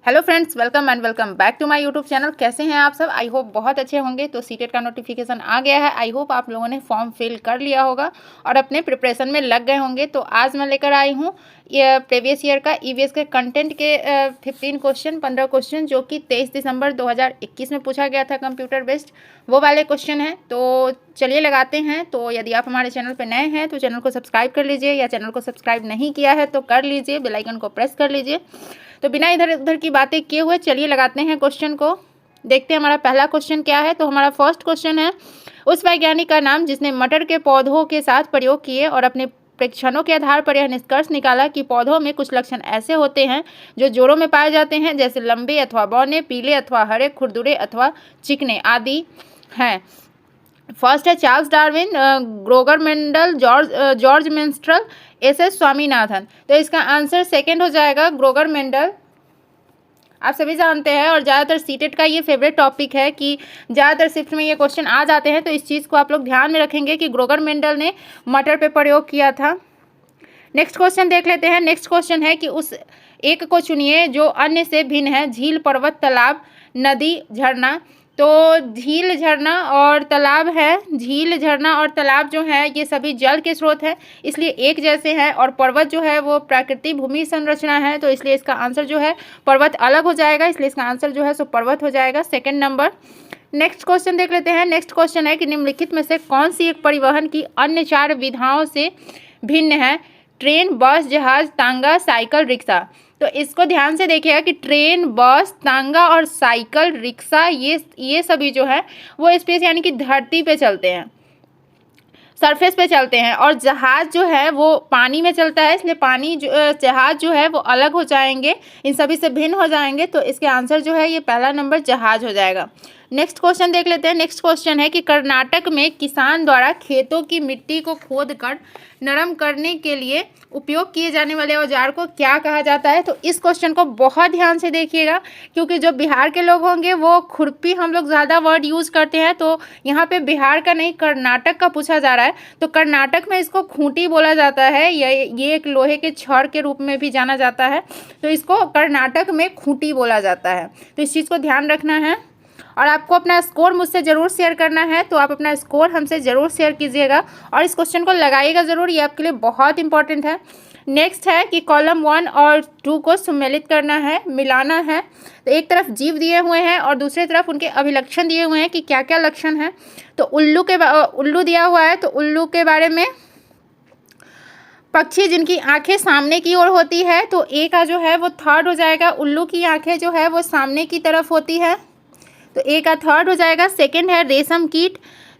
Hello friends, welcome and welcome back to my YouTube channel. कैसे हैं आप सब? आई होप बहुत अच्छे होंगे। तो सीटेट का नोटिफिकेशन आ गया है। आई होप आप लोगों ने फॉर्म फिल कर लिया होगा और अपने प्रिपरेशन में लग गए होंगे। तो आज मैं लेकर आई हूँ ये प्रीवियस ईयर का ईवीएस के कंटेंट के 15 क्वेश्चन 15 क्वेश्चन जो कि 23 दिसंबर 2021 में पूछा गया था, कंप्यूटर बेस्ड वो वाले क्वेश्चन हैं। तो चलिए लगाते हैं। तो यदि आप हमारे चैनल पर नए हैं तो चैनल को सब्सक्राइब कर लीजिए, या चैनल को सब्सक्राइब नहीं किया है तो कर लीजिए, बेल आइकन को प्रेस कर लीजिए। तो बिना इधर उधर की बातें किए हुए चलिए लगाते हैं क्वेश्चन को। देखते हैं हमारा पहला क्वेश्चन क्या है। तो हमारा फर्स्ट क्वेश्चन है, उस वैज्ञानिक का नाम जिसने मटर के पौधों के साथ प्रयोग किए और अपने परीक्षणों के आधार पर यह निष्कर्ष निकाला कि पौधों में कुछ लक्षण ऐसे होते हैं जो जोड़ों में पाए जाते हैं, जैसे लंबे अथवा बौने, पीले अथवा हरे, खुरदुरे अथवा चिकने आदि हैं। फर्स्ट है Charles Darwin, Gregor Mendel, George मेंस्ट्रल, एस स्वामीनाथन। तो इसका आंसर सेकंड हो जाएगा, ग्रोगर मेंडल। आप सभी जानते हैं और ज़्यादातर सीटेट का ये फेवरेट टॉपिक है कि ज़्यादातर शिफ्ट में ये क्वेश्चन आ जाते हैं। तो इस चीज़ को आप लोग ध्यान में रखेंगे कि ग्रोगर मेंडल ने मटर पे प्रयोग किया था। नेक्स्ट क्वेश्चन देख लेते हैं। नेक्स्ट क्वेश्चन है कि उस एक को चुनिए जो अन्य से भिन्न है, झील, पर्वत, तालाब, नदी, झरना। तो झील, झरना और तालाब है। झील, झरना और तालाब जो है ये सभी जल के स्रोत हैं, इसलिए एक जैसे हैं। और पर्वत जो है वो प्राकृतिक भूमि संरचना है, तो इसलिए इसका आंसर जो है पर्वत अलग हो जाएगा, इसलिए इसका आंसर जो है सो पर्वत हो जाएगा, सेकंड नंबर। नेक्स्ट क्वेश्चन देख लेते हैं। नेक्स्ट क्वेश्चन है कि निम्नलिखित में से कौन सी एक परिवहन की अन्य 4 विधाओं से भिन्न है? ट्रेन, बस, जहाज, तांगा, साइकिल, रिक्शा। तो इसको ध्यान से देखिएगा कि ट्रेन, बस, तांगा और साइकिल, रिक्शा ये सभी जो है वो स्पेस यानी कि धरती पे चलते हैं, सरफेस पे चलते हैं। और जहाज जो है वो पानी में चलता है, इसलिए जहाज जो है वो अलग हो जाएंगे, इन सभी से भिन्न हो जाएंगे। तो इसके आंसर जो है ये पहला नंबर जहाज हो जाएगा। नेक्स्ट क्वेश्चन देख लेते हैं। नेक्स्ट क्वेश्चन है कि कर्नाटक में किसान द्वारा खेतों की मिट्टी को खोदकर नरम करने के लिए उपयोग किए जाने वाले औजार को क्या कहा जाता है? तो इस क्वेश्चन को बहुत ध्यान से देखिएगा, क्योंकि जो बिहार के लोग होंगे वो खुरपी हम लोग ज़्यादा वर्ड यूज़ करते हैं। तो यहाँ पे बिहार का नहीं, कर्नाटक का पूछा जा रहा है। तो कर्नाटक में इसको खूंटी बोला जाता है, ये एक लोहे के छड़ के रूप में भी जाना जाता है। तो इसको कर्नाटक में खूंटी बोला जाता है। तो इस चीज़ को ध्यान रखना है। और आपको अपना स्कोर मुझसे ज़रूर शेयर करना है, तो आप अपना स्कोर हमसे ज़रूर शेयर कीजिएगा और इस क्वेश्चन को लगाइएगा ज़रूर, ये आपके लिए बहुत इंपॉर्टेंट है। नेक्स्ट है कि कॉलम 1 और 2 को सम्मिलित करना है, मिलाना है। तो एक तरफ जीव दिए हुए हैं और दूसरी तरफ उनके अभिलक्षण दिए हुए हैं कि क्या क्या लक्षण है। तो उल्लू दिया हुआ है, तो उल्लू के बारे में, पक्षी जिनकी आंखें सामने की ओर होती है, तो ए का जो है वो थर्ड हो जाएगा। उल्लू की आंखें जो है वो सामने की तरफ होती है, तो ए का थर्ड हो जाएगा। सेकंड है रेशम कीट।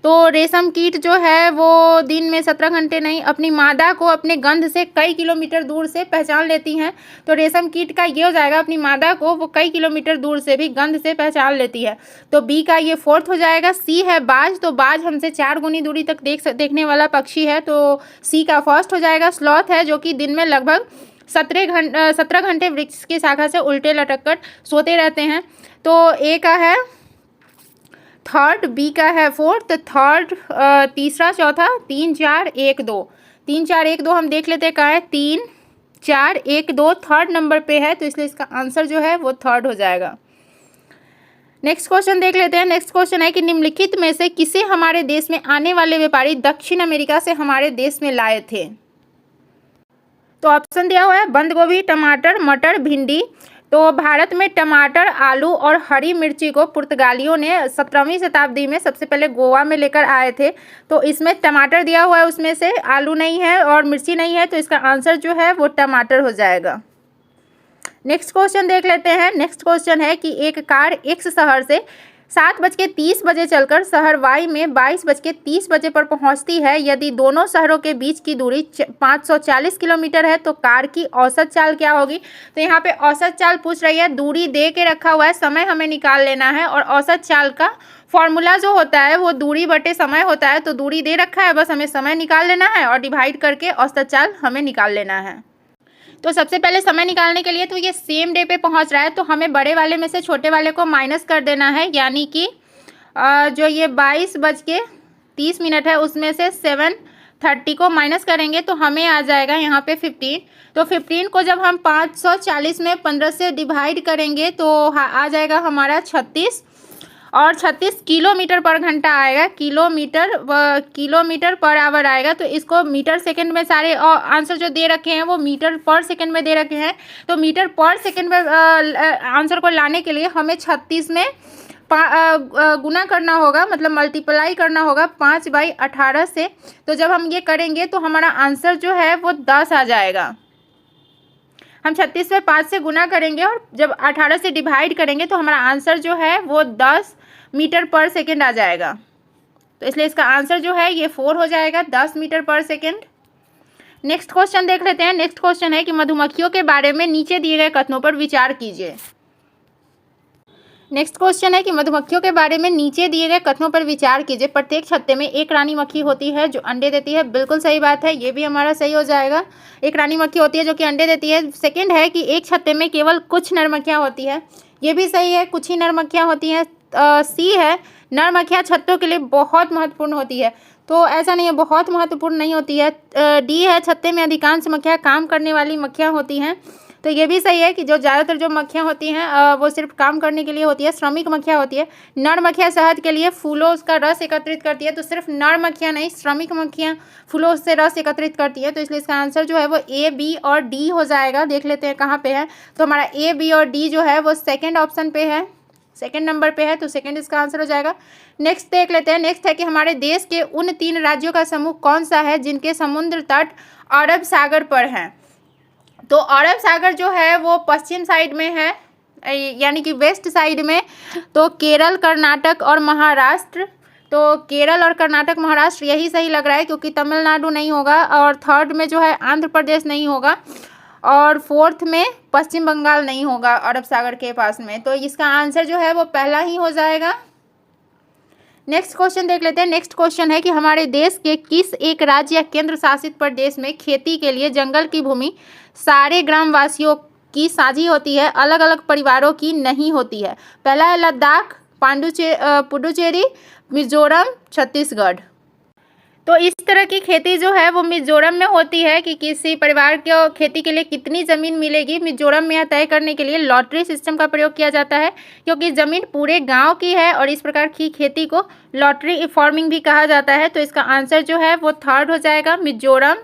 तो रेशम कीट जो है वो दिन में 17 घंटे नहीं, अपनी मादा को अपने गंध से कई किलोमीटर दूर से पहचान लेती हैं। तो रेशम कीट का ये हो जाएगा, अपनी मादा को वो कई किलोमीटर दूर से भी गंध से पहचान लेती है। तो बी का ये फोर्थ हो जाएगा। सी है बाज। तो बाज हमसे 4 गुनी दूरी तक देखने वाला पक्षी है, तो सी का फर्स्ट हो जाएगा। स्लॉथ है जो कि दिन में लगभग 17 घंटे वृक्ष की शाखा से उल्टे लटक कर सोते रहते हैं। तो ए का है थर्ड, बी का है फोर्थ, थर्ड तीसरा, चौथा 3 4 1 2 3 4 1 2 हम देख लेते हैं कहाँ है। 3 4 1 2 थर्ड नंबर पे है, तो इसलिए इसका आंसर जो है वो थर्ड हो जाएगा। नेक्स्ट क्वेश्चन देख लेते हैं। नेक्स्ट क्वेश्चन है कि निम्नलिखित में से किसे हमारे देश में आने वाले व्यापारी दक्षिण अमेरिका से हमारे देश में लाए थे? तो ऑप्शन दिया हुआ है बंद गोभी, टमाटर, मटर, भिंडी। तो भारत में टमाटर, आलू और हरी मिर्ची को पुर्तगालियों ने 17वीं शताब्दी में सबसे पहले गोवा में लेकर आए थे। तो इसमें टमाटर दिया हुआ है, उसमें से आलू नहीं है और मिर्ची नहीं है, तो इसका आंसर जो है वो टमाटर हो जाएगा। नेक्स्ट क्वेश्चन देख लेते हैं। नेक्स्ट क्वेश्चन है कि एक कार एक्स शहर से 7:30 चलकर शहर वाई में 22:30 पर पहुंचती है। यदि दोनों शहरों के बीच की दूरी 540 किलोमीटर है तो कार की औसत चाल क्या होगी? तो यहाँ पे औसत चाल पूछ रही है, दूरी दे के रखा हुआ है, समय हमें निकाल लेना है। और औसत चाल का फॉर्मूला जो होता है वो दूरी बटे समय होता है। तो दूरी दे रखा है, बस हमें समय निकाल लेना है और डिवाइड करके औसत चाल हमें निकाल लेना है। तो सबसे पहले समय निकालने के लिए, तो ये सेम डे पे पहुंच रहा है, तो हमें बड़े वाले में से छोटे वाले को माइनस कर देना है, यानी कि जो ये 22:30 है उसमें से 7 30 को माइनस करेंगे तो हमें आ जाएगा यहाँ पे 15। तो 15 को जब हम 540 में 15 से डिवाइड करेंगे तो आ जाएगा हमारा 36, और 36 किलोमीटर पर घंटा आएगा, किलोमीटर पर आवर आएगा। तो इसको मीटर सेकंड में सारे आंसर जो दे रखे हैं वो मीटर पर सेकंड में दे रखे हैं। तो मीटर पर सेकंड में आंसर को लाने के लिए हमें 36 में गुना करना होगा, मतलब मल्टीप्लाई करना होगा 5/18 से। तो जब हम ये करेंगे तो हमारा आंसर जो है वो 10 आ जाएगा। हम 36 में 5 से गुना करेंगे और जब 18 से डिवाइड करेंगे तो हमारा आंसर जो है वो 10 मीटर पर सेकेंड आ जाएगा। तो इसलिए इसका आंसर जो है ये 4 हो जाएगा, 10 मीटर पर सेकेंड। नेक्स्ट क्वेश्चन देख लेते हैं। नेक्स्ट क्वेश्चन है कि मधुमक्खियों के बारे में नीचे दिए गए कथनों पर विचार कीजिए। नेक्स्ट क्वेश्चन है कि मधुमक्खियों के बारे में नीचे दिए गए कथनों पर विचार कीजिए। प्रत्येक छत्ते में एक रानी मक्खी होती है जो अंडे देती है। बिल्कुल सही बात है, ये भी हमारा सही हो जाएगा। एक रानी मक्खी होती है जो कि अंडे देती है। सेकंड है कि एक छत्ते में केवल कुछ नर मक्खियाँ होती है। ये भी सही है, कुछ ही नर मक्खियाँ होती हैं। सी है, नर मक्खियाँ छत्तों के लिए बहुत महत्वपूर्ण होती है। तो ऐसा नहीं है, बहुत महत्वपूर्ण नहीं होती है। डी है, छत्ते में अधिकांश मक्खियाँ काम करने वाली मक्खियाँ होती हैं। तो ये भी सही है कि जो ज़्यादातर जो मक्खियाँ होती हैं वो सिर्फ काम करने के लिए होती है, श्रमिक मक्खियाँ होती है। नर मक्खियाँ शहद के लिए फूलों का रस एकत्रित करती है। तो सिर्फ नर मक्खियाँ नहीं, श्रमिक मक्खियाँ फूलों से रस एकत्रित करती है। तो इसलिए इसका आंसर जो है वो ए, बी और डी हो जाएगा। देख लेते हैं कहाँ पे है। तो हमारा ए, बी और डी जो है वो सेकेंड ऑप्शन पे है, सेकेंड नंबर पे है। तो सेकेंड इसका आंसर हो जाएगा। नेक्स्ट देख लेते हैं। नेक्स्ट है कि हमारे देश के उन 3 राज्यों का समूह कौन सा है जिनके समुद्र तट अरब सागर पर हैं। तो अरब सागर जो है वो पश्चिम साइड में है, यानी कि वेस्ट साइड में। तो केरल, कर्नाटक और महाराष्ट्र। तो केरल और कर्नाटक, महाराष्ट्र यही सही लग रहा है, क्योंकि तमिलनाडु नहीं होगा, और थर्ड में जो है आंध्र प्रदेश नहीं होगा, और फोर्थ में पश्चिम बंगाल नहीं होगा अरब सागर के पास में। तो इसका आंसर जो है वो पहला ही हो जाएगा। नेक्स्ट क्वेश्चन देख लेते हैं। नेक्स्ट क्वेश्चन है कि हमारे देश के किस एक राज्य या केंद्र शासित प्रदेश में खेती के लिए जंगल की भूमि सारे ग्रामवासियों की साझी होती है, अलग अलग परिवारों की नहीं होती है। पहला है लद्दाख, पुडुचेरी, मिजोरम, छत्तीसगढ़। तो इस तरह की खेती जो है वो मिजोरम में होती है कि किसी परिवार को खेती के लिए कितनी ज़मीन मिलेगी। मिजोरम में यह तय करने के लिए लॉटरी सिस्टम का प्रयोग किया जाता है, क्योंकि ज़मीन पूरे गांव की है और इस प्रकार की खेती को लॉटरी फार्मिंग भी कहा जाता है। तो इसका आंसर जो है वो थर्ड हो जाएगा, मिजोरम।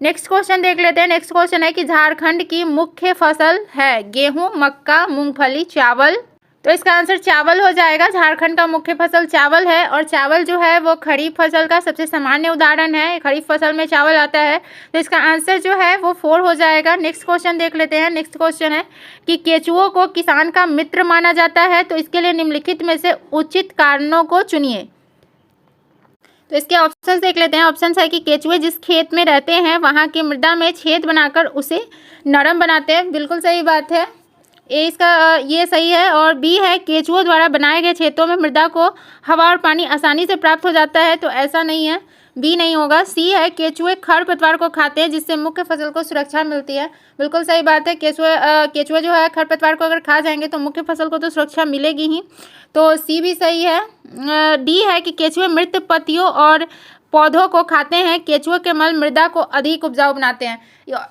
नेक्स्ट क्वेश्चन देख लेते हैं। नेक्स्ट क्वेश्चन है कि झारखंड की मुख्य फसल है गेहूँ, मक्का, मूंगफली, चावल। तो इसका आंसर चावल हो जाएगा। झारखंड का मुख्य फसल चावल है, और चावल जो है वो खरीफ फसल का सबसे सामान्य उदाहरण है। खरीफ फसल में चावल आता है। तो इसका आंसर जो है वो 4 हो जाएगा। नेक्स्ट क्वेश्चन देख लेते हैं। नेक्स्ट क्वेश्चन है कि केचुओं को किसान का मित्र माना जाता है, तो इसके लिए निम्नलिखित में से उचित कारणों को चुनिए। तो इसके ऑप्शंस देख लेते हैं। ऑप्शंस है कि केचुए जिस खेत में रहते हैं वहाँ की मृदा में छेद बनाकर उसे नरम बनाते हैं। बिल्कुल सही बात है, ए इसका ये सही है। और बी है, केचुओं द्वारा बनाए गए क्षेत्रों में मृदा को हवा और पानी आसानी से प्राप्त हो जाता है। तो ऐसा नहीं है, बी नहीं होगा। सी है, केचुए खरपतवार को खाते हैं जिससे मुख्य फसल को सुरक्षा मिलती है। बिल्कुल सही बात है, केचुए जो है खरपतवार को अगर खा जाएंगे तो मुख्य फसल को तो सुरक्षा मिलेगी ही। तो सी भी सही है। डी है कि केचुए मृत पत्तियों और पौधों को खाते हैं। केचुए के मल मृदा को अधिक उपजाऊ बनाते हैं।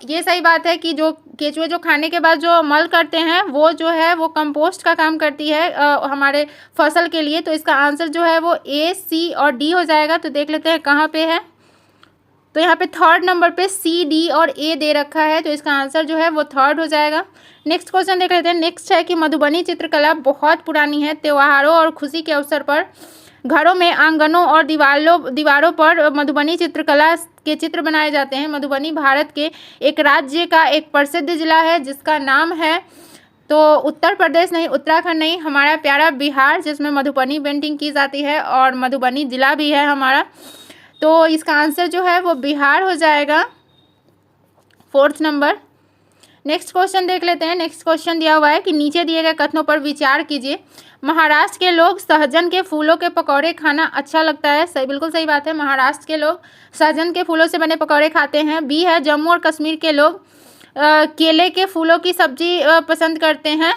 ये सही बात है कि जो केचुए जो खाने के बाद जो मल करते हैं वो जो है वो कंपोस्ट का काम करती है हमारे फसल के लिए। तो इसका आंसर जो है वो ए, सी और डी हो जाएगा। तो देख लेते हैं कहाँ पे है। तो यहाँ पे थर्ड नंबर पे सी, डी और ए दे रखा है। तो इसका आंसर जो है वो थर्ड हो जाएगा। नेक्स्ट क्वेश्चन देख लेते हैं। नेक्स्ट है कि मधुबनी चित्रकला बहुत पुरानी है। त्योहारों और खुशी के अवसर पर घरों में, आंगनों और दीवारों पर मधुबनी चित्रकला के चित्र बनाए जाते हैं। मधुबनी भारत के एक राज्य का एक प्रसिद्ध जिला है जिसका नाम है, तो उत्तर प्रदेश नहीं, उत्तराखंड नहीं, हमारा प्यारा बिहार, जिसमें मधुबनी पेंटिंग की जाती है और मधुबनी जिला भी है हमारा। तो इसका आंसर जो है वो बिहार हो जाएगा, फोर्थ नंबर। नेक्स्ट क्वेश्चन देख लेते हैं। नेक्स्ट क्वेश्चन दिया हुआ है कि नीचे दिए गए कथनों पर विचार कीजिए। महाराष्ट्र के लोग सहजन के फूलों के पकौड़े खाना अच्छा लगता है। सही, बिल्कुल सही बात है, महाराष्ट्र के लोग सहजन के फूलों से बने पकौड़े खाते हैं। बी है, जम्मू और कश्मीर के लोग केले के फूलों की सब्जी पसंद करते हैं।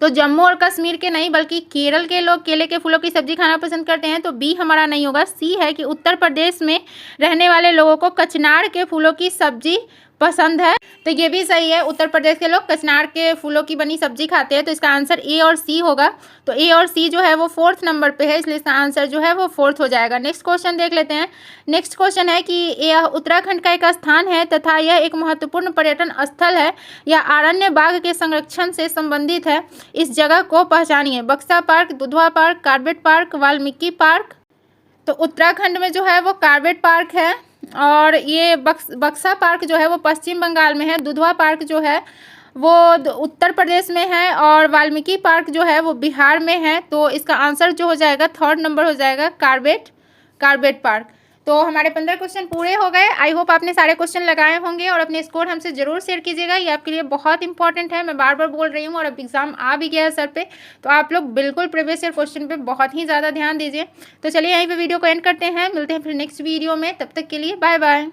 तो जम्मू और कश्मीर के नहीं बल्कि केरल के लोग केले के फूलों की सब्जी खाना पसंद करते हैं, तो बी हमारा नहीं होगा। सी है कि उत्तर प्रदेश में रहने वाले लोगों को कचनार के फूलों की सब्जी पसंद है, तो ये भी सही है। उत्तर प्रदेश के लोग कचनार के फूलों की बनी सब्जी खाते हैं, तो इसका आंसर ए और सी होगा। तो ए और सी जो है वो 4th नंबर पे है, इसलिए इसका आंसर जो है वो 4th हो जाएगा। नेक्स्ट क्वेश्चन देख लेते हैं। नेक्स्ट क्वेश्चन है कि यह उत्तराखंड का एक स्थान है तथा यह एक महत्वपूर्ण पर्यटन स्थल है। यह अरण्य बाघ के संरक्षण से संबंधित है। इस जगह को पहचानिए। बक्सा park, Dudhwa park, Corbett park, Valmiki park. तो उत्तराखंड में जो है वो कॉर्बेट पार्क है, और ये बक्सा पार्क जो है वो पश्चिम बंगाल में है। दुधवा पार्क जो है वो उत्तर प्रदेश में है, और वाल्मीकि पार्क जो है वो बिहार में है। तो इसका आंसर जो हो जाएगा 3rd नंबर हो जाएगा, कॉर्बेट पार्क। तो हमारे 15 क्वेश्चन पूरे हो गए। आई होप आपने सारे क्वेश्चन लगाए होंगे, और अपने स्कोर हमसे ज़रूर शेयर कीजिएगा, ये आपके लिए बहुत इंपॉर्टेंट है। मैं बार बार बोल रही हूँ, और अब एग्जाम आ भी गया है सर पे, तो आप लोग बिल्कुल प्रीवियस ईयर क्वेश्चन पे बहुत ही ज़्यादा ध्यान दीजिए। तो चलिए यहीं पे वीडियो को एंड करते हैं, मिलते हैं फिर नेक्स्ट वीडियो में। तब तक के लिए बाय बाय।